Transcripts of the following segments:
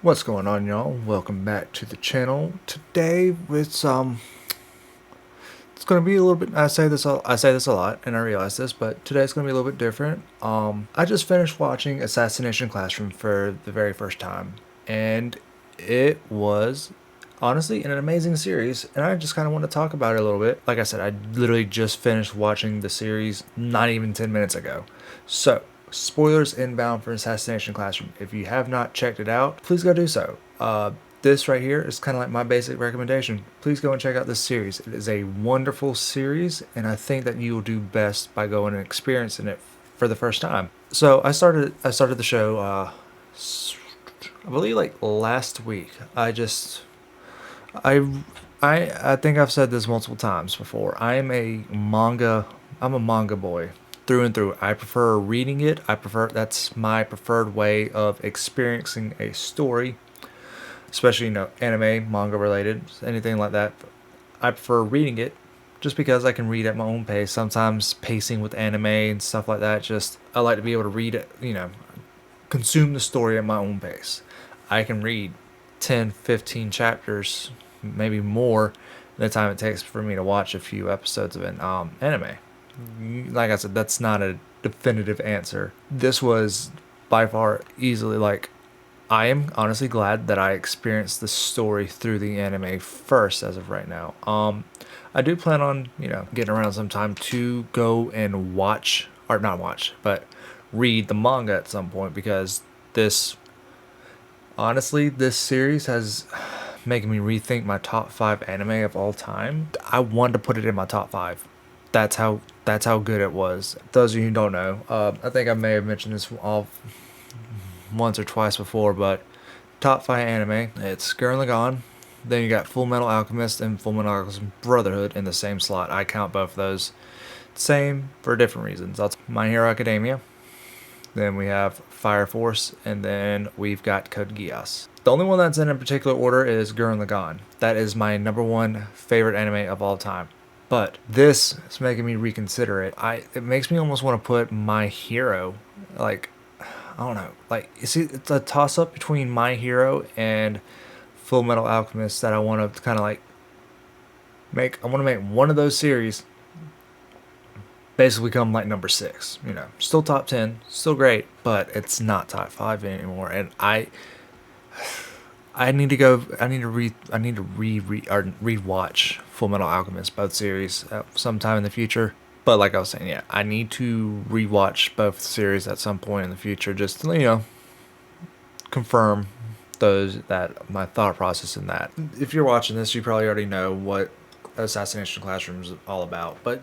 What's going on, y'all? Welcome back to the channel. Today it's gonna be a little bit. I say this a lot, and I realize this, but today it's gonna be a little bit different. I just finished watching Assassination Classroom for the very first time, and it was honestly an amazing series, and I just kind of want to talk about it a little bit. Like I said, I literally just finished watching the series not even 10 minutes ago. So, spoilers inbound for Assassination Classroom. If you have not checked it out, please go do so. This right here is kind of like my basic recommendation. Please go and check out this series. It is a wonderful series, and I think that you will do best by going and experiencing it for the first time. So I started the show. I believe like last week. I I think I've said this multiple times before. I'm a manga boy through and through. I prefer reading it. That's my preferred way of experiencing a story, especially anime, manga related, anything like that. I prefer reading it just because I can read at my own pace. Sometimes pacing with anime and stuff like that, just I like to be able to read it, consume the story at my own pace. I can read 10, 15 chapters, maybe more, the time it takes for me to watch a few episodes of an anime. Like I said, that's not a definitive answer. This was by far easily like I am honestly glad that I experienced the story through the anime first as of right now. I do plan on, getting around sometime to go and watch, or not watch, but read the manga at some point because this series has making me rethink my top 5 anime of all time. I wanted to put it in my top 5. That's how good it was. Those of you who don't know, I think I may have mentioned this all once or twice before, but top 5 anime, it's Gurren Lagann. Then you got Full Metal Alchemist and Full Metal Alchemist Brotherhood in the same slot. I count both of those same for different reasons. That's My Hero Academia. Then we have Fire Force, and then we've got Code Geass. The only one that's in a particular order is Gurren Lagann. That is my number one favorite anime of all time. But this is making me reconsider it. It makes me almost want to put My Hero, like, I don't know, like, you see, it's a toss up between My Hero and Full Metal Alchemist that I want to kind of like make. I want to make one of those series basically come like number 6. Still top 10, still great, but it's not top 5 anymore. And I need to go. I need to rewatch Full Metal Alchemist both series sometime in the future. But like I was saying, yeah, I need to rewatch both series at some point in the future, just to, confirm that my thought process in that. If you're watching this, you probably already know what Assassination Classroom is all about. But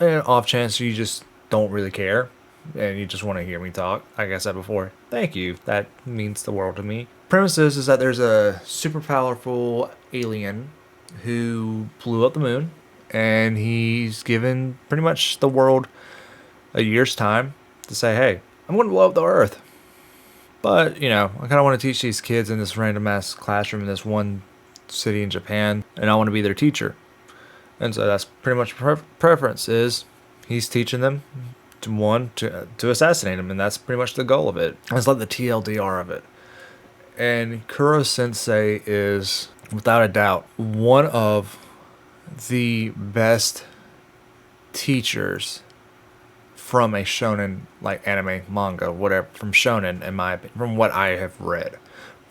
off chance you just don't really care and you just want to hear me talk, like I said before, thank you. That means the world to me. Premise is that there's a super powerful alien who blew up the moon, and he's given pretty much the world a year's time to say, hey, I'm going to blow up the earth. But, I kind of want to teach these kids in this random ass classroom in this one city in Japan, and I want to be their teacher. And so that's pretty much preference is he's teaching them to assassinate him, and that's pretty much the goal of it. It's like the TLDR of it. And Kuro Sensei is, without a doubt, one of the best teachers from a shonen, like anime, manga, whatever, from shonen, in my opinion, from what I have read,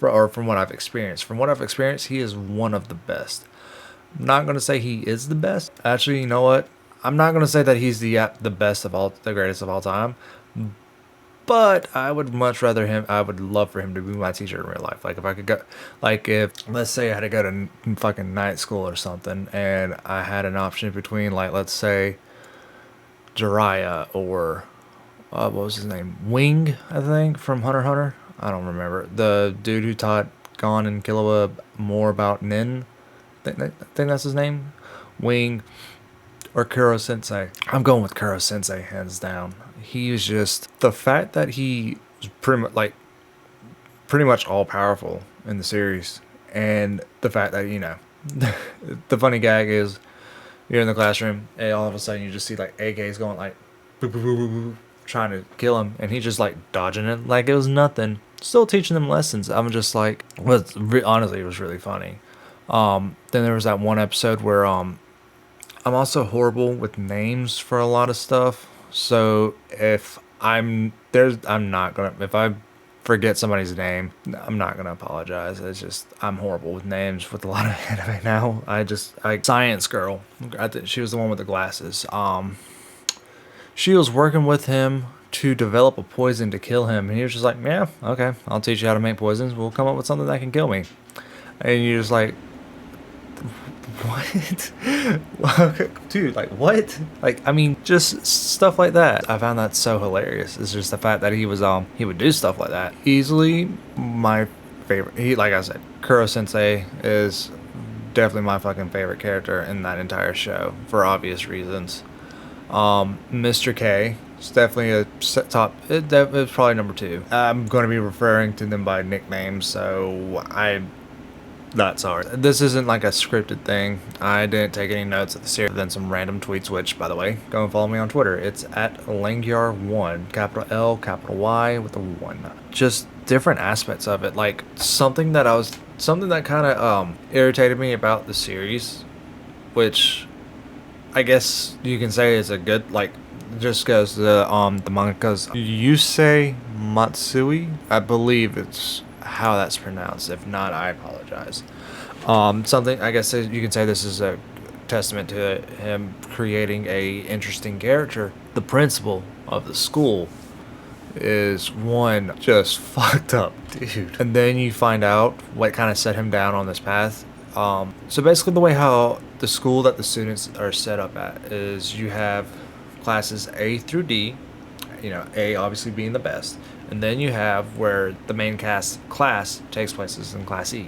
or from what I've experienced. From what I've experienced, he is one of the best. I'm not going to say he is the best. Actually, you know what? I'm not going to say that he's the best of all, the greatest of all time. But I would much rather him. I would love for him to be my teacher in real life. Like if I could go, like if let's say I had to go to fucking night school or something, and I had an option between, like, let's say Jiraiya or what was his name, Wing, I think, from Hunter x Hunter. I don't remember the dude who taught Gon and Killua more about Nin. I think that's his name, Wing, or Kuro Sensei. I'm going with Kuro Sensei hands down. He is just the fact that he was pretty much all powerful in the series, and the fact that the funny gag is you're in the classroom and all of a sudden you just see like AKs going like boop, boop, boop, boop, boop, trying to kill him, and he's just like dodging it like it was nothing. still teaching them lessons. I'm just like, honestly, it was really funny. Then there was that one episode where I'm also horrible with names for a lot of stuff. So if I'm not gonna, if I forget somebody's name, I'm not gonna apologize. It's just I'm horrible with names with a lot of anime now. Science Girl. I think she was the one with the glasses. She was working with him to develop a poison to kill him, and he was just like, yeah, okay, I'll teach you how to make poisons. We'll come up with something that can kill me. And you're just like, what? Dude, like, what? Like, I mean, just stuff like that. I found that so hilarious. It's just the fact that he would do stuff like that. Easily my favorite. Like I said, Kuro Sensei is definitely my fucking favorite character in that entire show for obvious reasons. Mr. K is definitely top. It's probably number two. I'm going to be referring to them by nicknames, so I'm not sorry. This isn't like a scripted thing. I didn't take any notes of the series than some random tweets, which, by the way, go and follow me on Twitter. It's at Langyar1, capital L, capital Y with a 1. Just different aspects of it. Like, something that kind of irritated me about the series, which I guess you can say is a good, like, just goes to the mangaka's Yusei Matsui. I believe it's how that's pronounced. If not, I apologize. Something, I guess you can say this is a testament to him creating a interesting character. The principal of the school is one just fucked up dude. And then you find out what kind of set him down on this path. So basically the way how the school that the students are set up at is you have classes A through D, A obviously being the best, and then you have where the main class takes place is in Class E.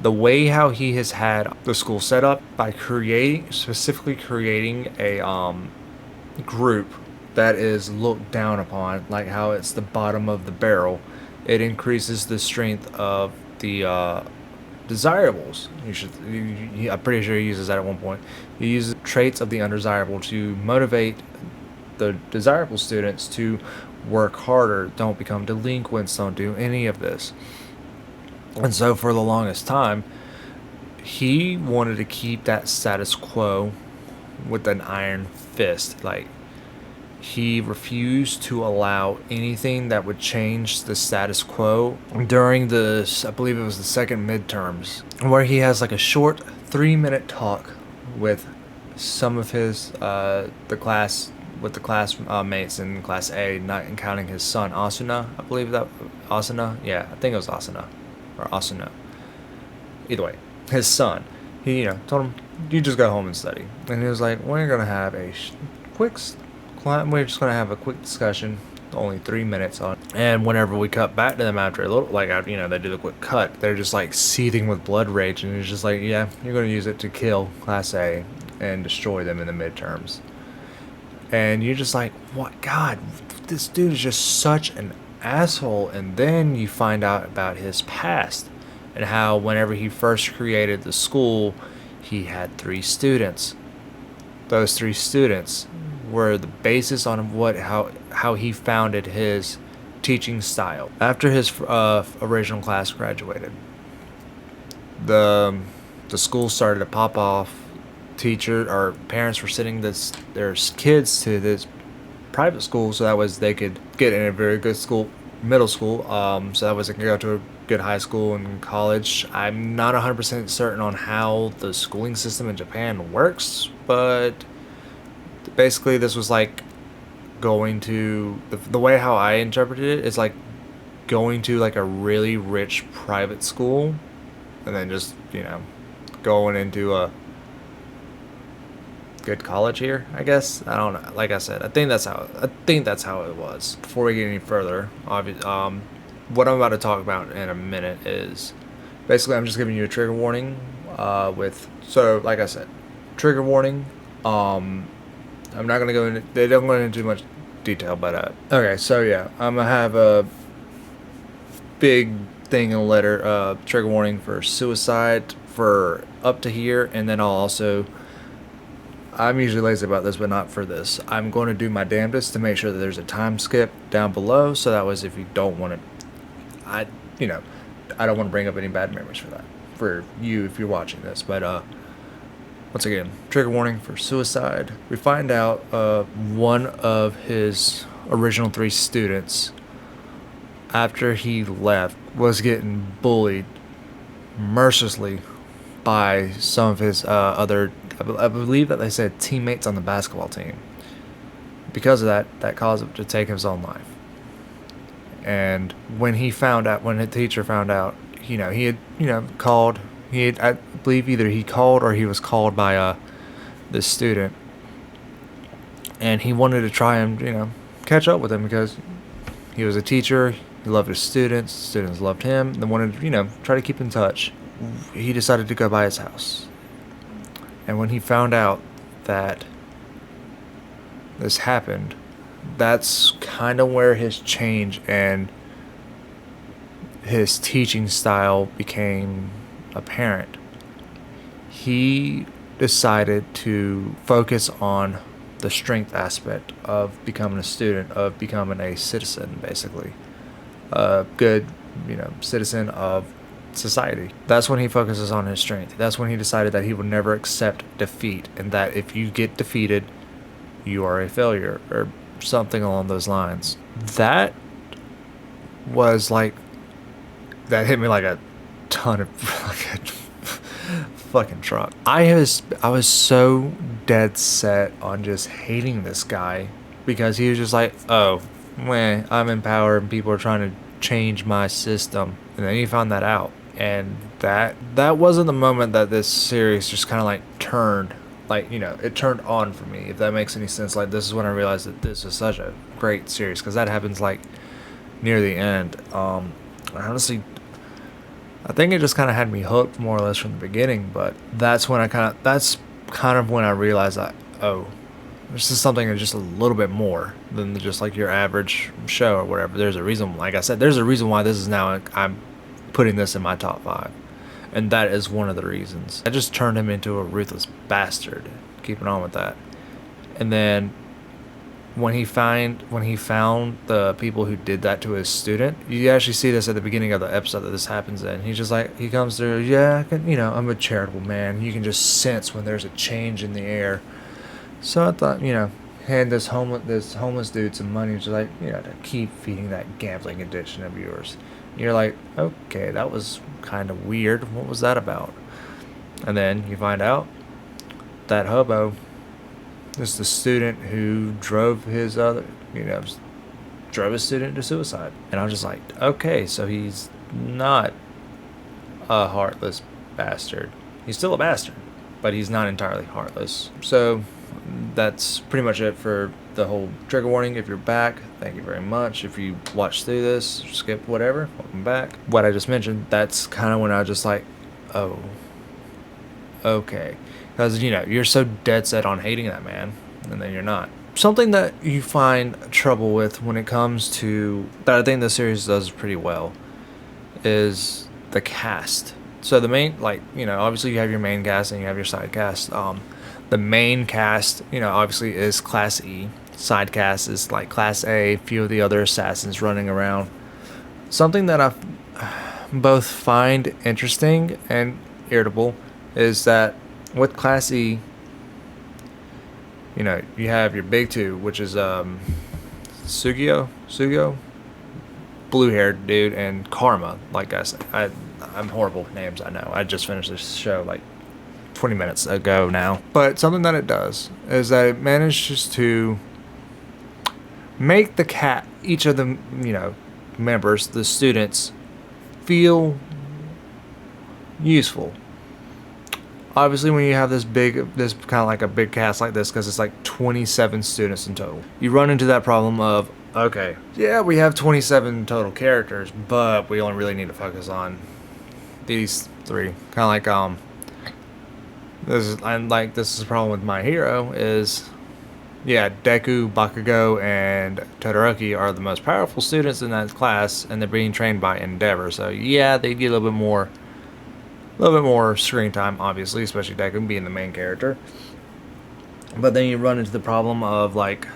The way how he has had the school set up by specifically creating a group that is looked down upon, like how it's the bottom of the barrel, it increases the strength of the desirables. I'm pretty sure he uses that at one point. He uses traits of the undesirable to motivate the desirable students to work harder, don't become delinquents, don't do any of this. And so for the longest time, he wanted to keep that status quo with an iron fist. Like, he refused to allow anything that would change the status quo during I believe it was the second midterms, where he has like a short 3-minute talk with some of his the class mates in Class A, not counting his son Asuna. I believe that Asuna. Yeah, I think it was Asuna or Asuna. Either way, his son. He told him, "You just go home and study." And he was like, "We're gonna have a we're just gonna have a quick discussion, only 3 minutes on." And whenever we cut back to them after a little, they do the quick cut, they're just like seething with blood rage, and it's just like, yeah, you're gonna use it to kill Class A and destroy them in the midterms. And you're just like, what? God, this dude is just such an asshole. And then you find out about his past and how whenever he first created the school, he had 3 students. Those 3 students were the basis on how he founded his teaching style. After his original class graduated, the school started to pop off. Parents were sending their kids to this private school so that was they could get in a very good middle school, so that was they could go to a good high school and college. I'm not 100% certain on how the schooling system in Japan works, but basically this was like going to the way how I interpreted it is like going to like a really rich private school and then just going into a good college here, I guess. I don't know. Like I said, I think that's how it was. Before we get any further, what I'm about to talk about in a minute is basically I'm just giving you a trigger warning. So like I said, trigger warning. I'm not gonna go into. They don't go into too much detail, but okay. So yeah, I'm gonna have a big thing in a letter. Trigger warning for suicide for up to here, and then I'll also. I'm usually lazy about this, but not for this. I'm going to do my damnedest to make sure that there's a time skip down below, so that was if you don't want it. I, you know, I don't want to bring up any bad memories for that, for you if you're watching this. But once again, trigger warning for suicide. We find out one of his original 3 students, after he left, was getting bullied mercilessly by some of his other, I believe that they said teammates on the basketball team. Because of that, that caused him to take his own life. And when the teacher found out, he had, called, I believe either he called or he was called by this student. And he wanted to try and, catch up with him because he was a teacher, he loved his students loved him, they wanted to, try to keep in touch. He decided to go by his house. And when he found out that this happened, that's kind of where his change and his teaching style became apparent. He decided to focus on the strength aspect of becoming a student, of becoming a citizen, basically. A good, citizen of society. That's when he focuses on his strength. That's when he decided that he would never accept defeat, and that if you get defeated, you are a failure, or something along those lines. That was like, that hit me like a ton of, like a fucking truck. I was so dead set on just hating this guy because he was just like, oh, man, I'm in power and people are trying to change my system. And then he found that out. And that wasn't the moment that this series just kind of like turned, like, it turned on for me, if that makes any sense. Like, this is when I realized that this is such a great series, because that happens like near the end. Honestly, I think it just kind of had me hooked more or less from the beginning, but that's when that's kind of when I realized that, oh, this is something that's just a little bit more than just like your average show or whatever. There's a reason, like I said, there's a reason why this is now, I'm putting this in my top 5. And that is one of the reasons. I just turned him into a ruthless bastard, keeping on with that. And then when he found the people who did that to his student, you actually see this at the beginning of the episode that this happens in. He's just like, he comes through, yeah, I can, I'm a charitable man. You can just sense when there's a change in the air. So I thought, hand this homeless dude some money, just like, to keep feeding that gambling addiction of yours. And you're like, okay, that was kind of weird. What was that about? And then you find out that hobo is the student who drove his student to suicide. And I was just like, okay, so he's not a heartless bastard. He's still a bastard, but he's not entirely heartless. So that's pretty much it for the whole trigger warning. If you're back, thank you very much. If you watched through this, skip whatever, welcome back. What I just mentioned, that's kind of when I was just like, oh, okay. Because, you're so dead set on hating that man, and then you're not. Something that you find trouble with when it comes to, that I think the series does pretty well, is the cast. So the main, obviously you have your main cast and you have your side cast. The main cast, obviously is Class E. Side cast is like Class A, a few of the other assassins running around. Something that I both find interesting and irritable is that with Class E, you have your big 2, which is Sugio, blue-haired dude, and Karma. Like I said, I'm horrible with names, I know. I just finished this show like 20 minutes ago now. But something that it does is that it manages to make each of the, members, the students, feel useful. Obviously, when you have this kind of like a big cast like this, because it's like 27 students in total, you run into that problem of, okay, yeah, we have 27 total characters, but we only really need to focus on these 3. Kind of like, this is the problem with My Hero is, yeah, Deku, Bakugo, and Todoroki are the most powerful students in that class, and they're being trained by Endeavor. So yeah, they get a little bit more screen time, obviously, especially Deku being the main character. But then you run into the problem of like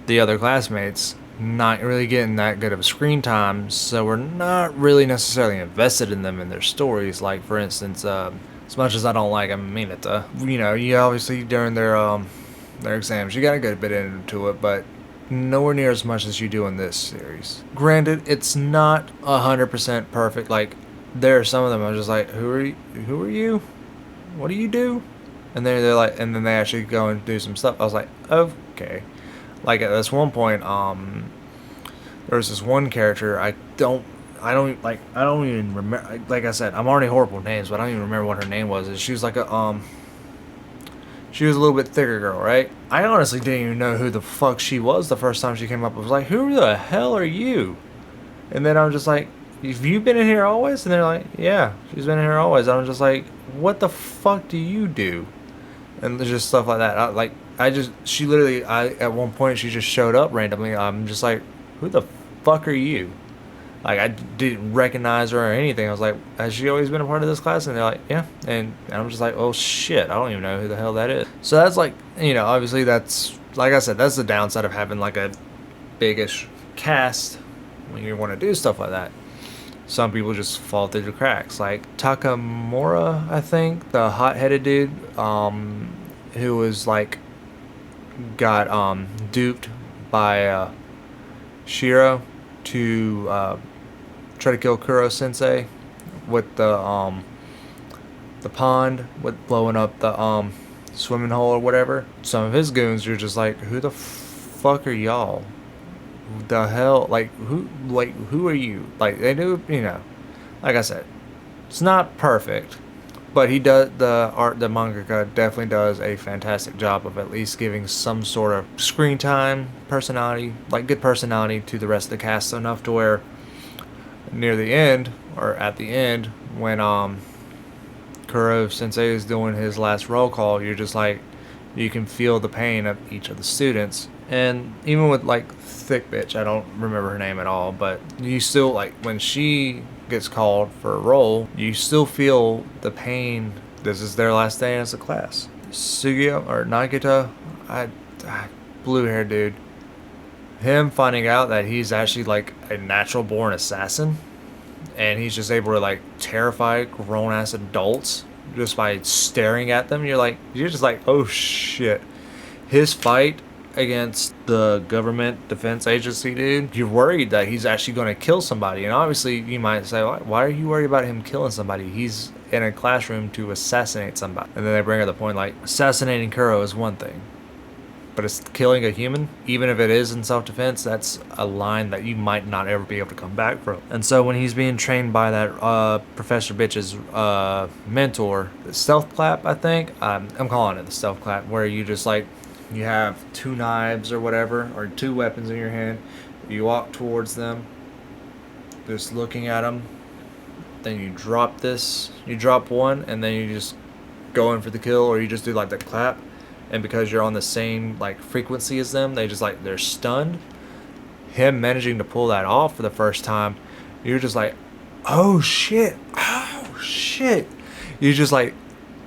the other classmates not really getting that good of a screen time, so we're not really necessarily invested in them and their stories. Like, for instance, as much as I don't like them, I mean it, you obviously during their exams, you got to get a bit into it, but nowhere near as much as you do in this series. Granted, it's not 100% perfect. Like, there are some of them I'm just like, who are you? What do you do? And then they're like, and then they actually go and do some stuff. I was like, okay. Like at this one point, there was this one character I don't even remember. Like I said, I'm already horrible with names, but I don't even remember what her name was. And she was like she was a little bit thicker girl, right? I honestly didn't even know who the fuck she was the first time she came up. I was like, who the hell are you? And then I'm just like, have you been in here always? And they're like, yeah, she's been in here always. And I'm just like, what the fuck do you do? And there's just stuff like that. She literally, at one point, she just showed up randomly. I'm just like, who the fuck are you? Like, I didn't recognize her or anything. I was like, has she always been a part of this class? And they're like, yeah. And I'm just like, oh shit, I don't even know who the hell that is. So that's like, obviously that's, like I said, that's the downside of having like a biggish cast when you want to do stuff like that. Some people just fall through the cracks. Like Takamura, I think, the hot-headed dude, who was like, got duped by Shiro to try to kill Kuro Sensei with the pond with blowing up the swimming hole or whatever. Some of his goons are just like, who the fuck are y'all? The hell, who are you? Like, they do, like I said, it's not perfect, but he does, the mangaka definitely does a fantastic job of at least giving some sort of screen time, personality, like good personality to the rest of the cast, enough to where near the end, or at the end, when Kuro Sensei is doing his last roll call, you're just like, you can feel the pain of each of the students. And even with like thick bitch, I don't remember her name at all, but you still, like, when she gets called for a role, you still feel the pain. This is their last day as a class. Sugio or Nagita, blue hair dude, him finding out that he's actually like a natural born assassin, and he's just able to like terrify grown ass adults just by staring at them. You're just like, oh shit. His fight against the government defense agency dude, you're worried that he's actually going to kill somebody. And obviously you might say, why are you worried about him killing somebody? He's in a classroom to assassinate somebody. And then they bring up the point, like, assassinating Kuro is one thing, but it's killing a human, even if it is in self-defense, that's a line that you might not ever be able to come back from. And so when he's being trained by that Professor Bitch's mentor, the stealth clap, I think, I'm calling it the stealth clap, where you just like, you have two knives or whatever, or two weapons in your hand, you walk towards them, just looking at them, then you drop one, and then you just go in for the kill, or you just do like the clap. And because you're on the same like frequency as them, they're stunned. Him managing to pull that off for the first time, you're just like, oh shit. You're just like,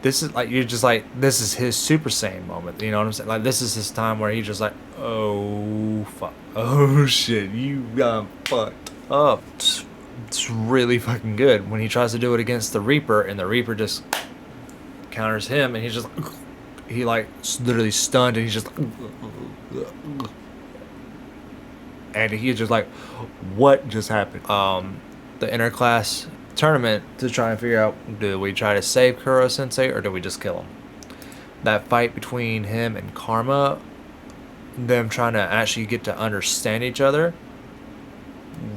this is his Super Saiyan moment. You know what I'm saying? Like, this is his time where he's just like, oh fuck, oh shit, you got fucked up. It's really fucking good when he tries to do it against the Reaper, and the Reaper just counters him, and he's just like, he like literally stunned, and he's just and he's just like, what just happened? The interclass tournament to try and figure out, do we try to save Kuro Sensei or do we just kill him? That fight between him and Karma, them trying to actually get to understand each other,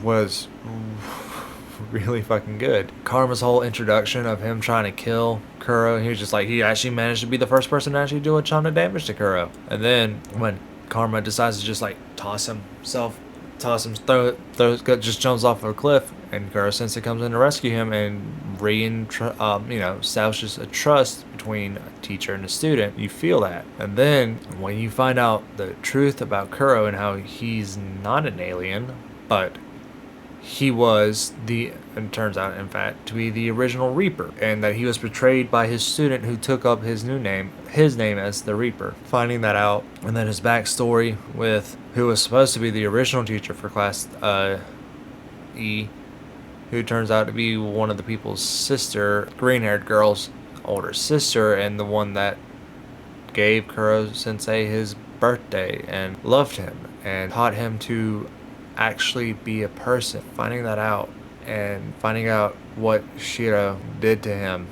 was really fucking good. Karma's whole introduction of him trying to kill Kuro, he was just like, he actually managed to be the first person to actually do a ton of damage to Kuro. And then when Karma decides to just like just jumps off of a cliff, and Kuro Sensei comes in to rescue him and establishes a trust between a teacher and a student. You feel that. And then when you find out the truth about Kuro and how he's not an alien, but he was and turns out, in fact, to be the original Reaper, and that he was betrayed by his student who took up his name as the Reaper. Finding that out, and then his backstory with who was supposed to be the original teacher for Class E, who turns out to be one of the people's sister, green-haired girl's older sister, and the one that gave Kuro Sensei his birthday and loved him and taught him to actually be a person. Finding that out and finding out what Shiro did to him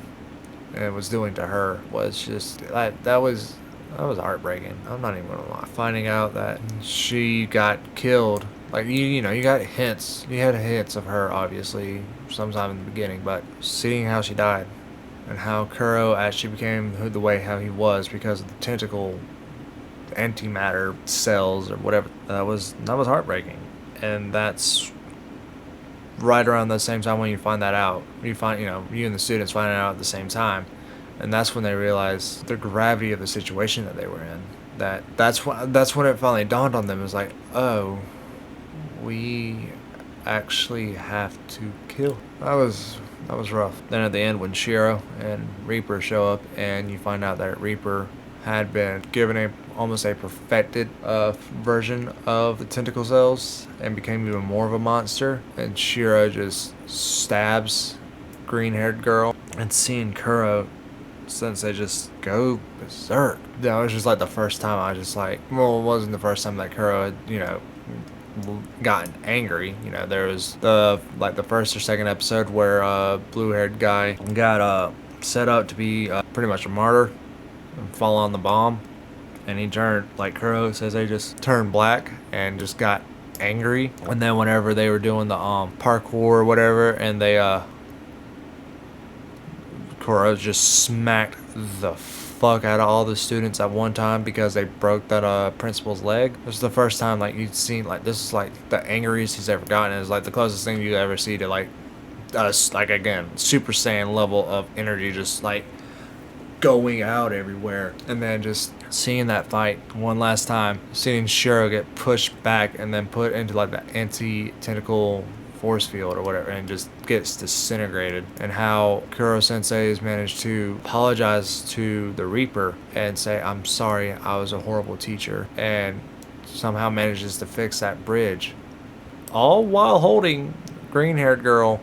and was doing to her was just that was heartbreaking. I'm not even gonna lie. Finding out that she got killed, like you got hints. You had hints of her obviously sometime in the beginning, but seeing how she died and how Kuro actually became the way how he was because of the tentacle antimatter cells or whatever, that was heartbreaking. And that's right around the same time when you find that out. You and the students find it out at the same time, and that's when they realize the gravity of the situation that they were in. That's when it finally dawned on them. It was like, oh, we actually have to kill. That was rough. Then at the end, when Shiro and Reaper show up, and you find out that Reaper had been given almost a perfected version of the tentacle cells and became even more of a monster, and Shiro just stabs green-haired girl, and seeing Kuro Sensei just go berserk. That was just like the first time I was just like, well, it wasn't the first time that Kuro had, gotten angry. There was the first or second episode where blue-haired guy got set up to be pretty much a martyr and fall on the bomb, and he turned, like Kuro says, they just turned black and just got angry. And then whenever they were doing the parkour or whatever, and they Kuro just smacked the fuck out of all the students at one time because they broke that principal's leg. This is the first time you'd seen this is the angriest he's ever gotten. It's the closest thing you ever see to again, Super Saiyan level of energy, just going out everywhere. And then just seeing that fight one last time, seeing Shiro get pushed back and then put into the anti-tentacle force field or whatever, and just gets disintegrated, and how Kuro Sensei has managed to apologize to the Reaper and say, I'm sorry, I was a horrible teacher, and somehow manages to fix that bridge, all while holding green-haired girl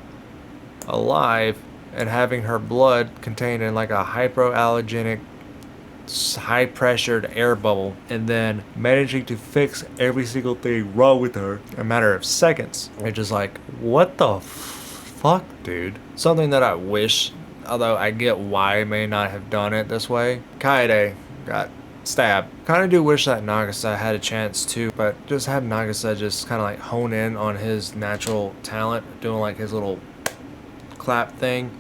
alive and having her blood contained in a hypoallergenic high-pressured air bubble, and then managing to fix every single thing wrong with her in a matter of seconds. It's just what the fuck, dude? Something that I wish, although I get why I may not have done it this way. Kaede got stabbed. Kind of do wish that Nagisa had a chance too, but just have Nagisa just kind of hone in on his natural talent, doing his little clap thing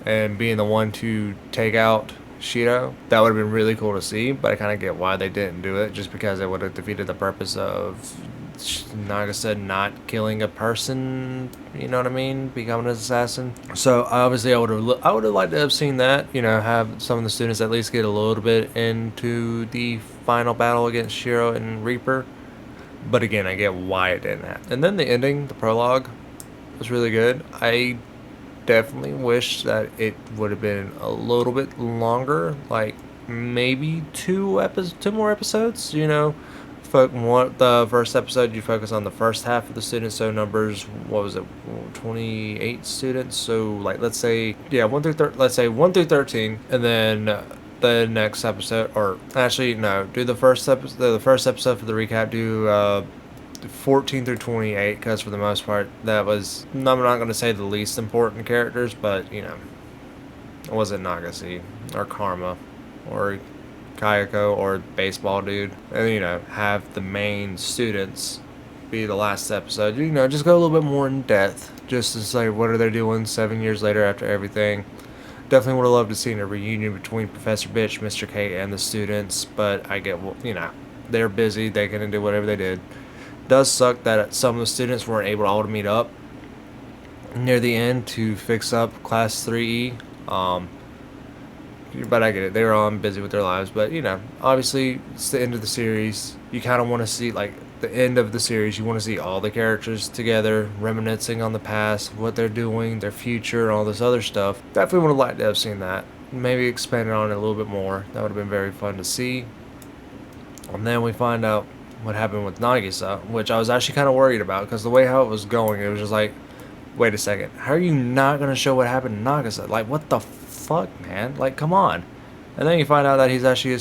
and being the one to take out Shiro. That would have been really cool to see, but I kind of get why they didn't do it, just because it would have defeated the purpose of Nagisa not killing a person, you know what I mean, becoming an assassin. So obviously I would have liked to have seen that, have some of the students at least get a little bit into the final battle against Shiro and Reaper. But again, I get why it didn't happen. And then the ending, the prologue, was really good. I definitely wish that it would have been a little bit longer, maybe two more episodes. The first episode you focus on the first half of the students, so numbers, what was it, 28 students, so let's say 1 through 13, and then the next episode, or actually no, do the first episode for the recap, do 14 through 28, because for the most part that was, I'm not going to say the least important characters, but it wasn't Nagase or Karma or Kayako or baseball dude, and have the main students be the last episode, just go a little bit more in depth, just to say what are they doing 7 years later after everything. Definitely would have loved to see a reunion between Professor Bitch, Mr. K, and the students, but I get, they're busy, they can do whatever they did. Does suck that some of the students weren't able all to meet up near the end to fix up Class 3E. But I get it. They were all busy with their lives. But, obviously, it's the end of the series. You kind of want to see, the end of the series, you want to see all the characters together, reminiscing on the past, what they're doing, their future, and all this other stuff. Definitely would have liked to have seen that. Maybe expanded on it a little bit more. That would have been very fun to see. And then we find out what happened with Nagisa, which I was actually kind of worried about, because the way how it was going, it was just like, wait a second, how are you not going to show what happened to Nagisa? Like, what the fuck, man? Like, come on. And then you find out that he's actually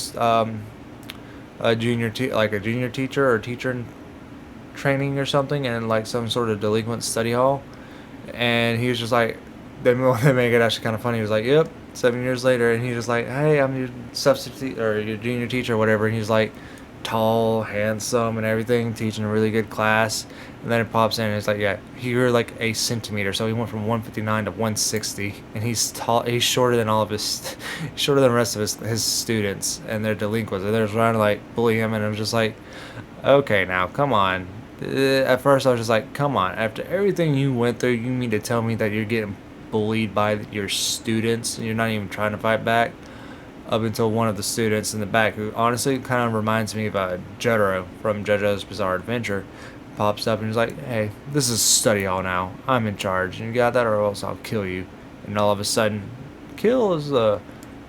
a junior teacher or teacher in training or something, in like some sort of delinquent study hall. And he was just like, they make it actually kind of funny. He was like, yep, 7 years later. And he's just like, hey, I'm your substitute or your junior teacher or whatever. And he's like, tall, handsome, and everything, teaching a really good class. And then it pops in and it's like, yeah, he grew like a centimeter, so he went from 159 to 160, and he's tall. He's shorter than all of his, shorter than the rest of his students, and they're delinquents, and they're trying to like bully him. And I'm just like, okay, now come on. At first I was just like, come on, after everything you went through, you mean to tell me that you're getting bullied by your students and you're not even trying to fight back? Up until one of the students in the back, who honestly kind of reminds me of Jotaro from JoJo's Bizarre Adventure, pops up and he's like, hey, this is study hall now. I'm in charge. And you got that, or else I'll kill you. And all of a sudden, kill is a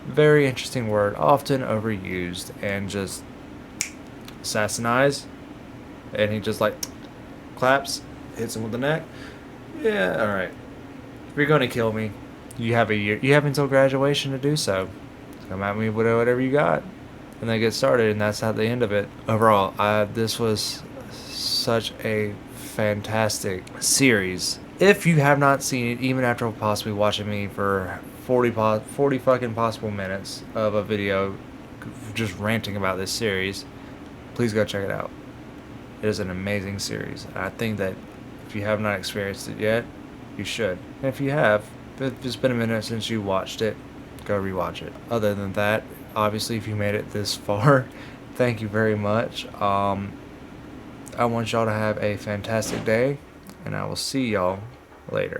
very interesting word, often overused, and just assassinize. And he just like claps, hits him with the neck. Yeah, alright. If you're going to kill me, you have a year. You have until graduation to do so. Come at me with whatever you got, and they get started, and that's how the end of it. Overall, this was such a fantastic series. If you have not seen it, even after possibly watching me for 40 fucking possible minutes of a video just ranting about this series, please go check it out. It is an amazing series. I think that if you have not experienced it yet, you should. And if you have, if it's been a minute since you watched it, go rewatch it. Other than that, obviously, if you made it this far, thank you very much. I want y'all to have a fantastic day, and I will see y'all later.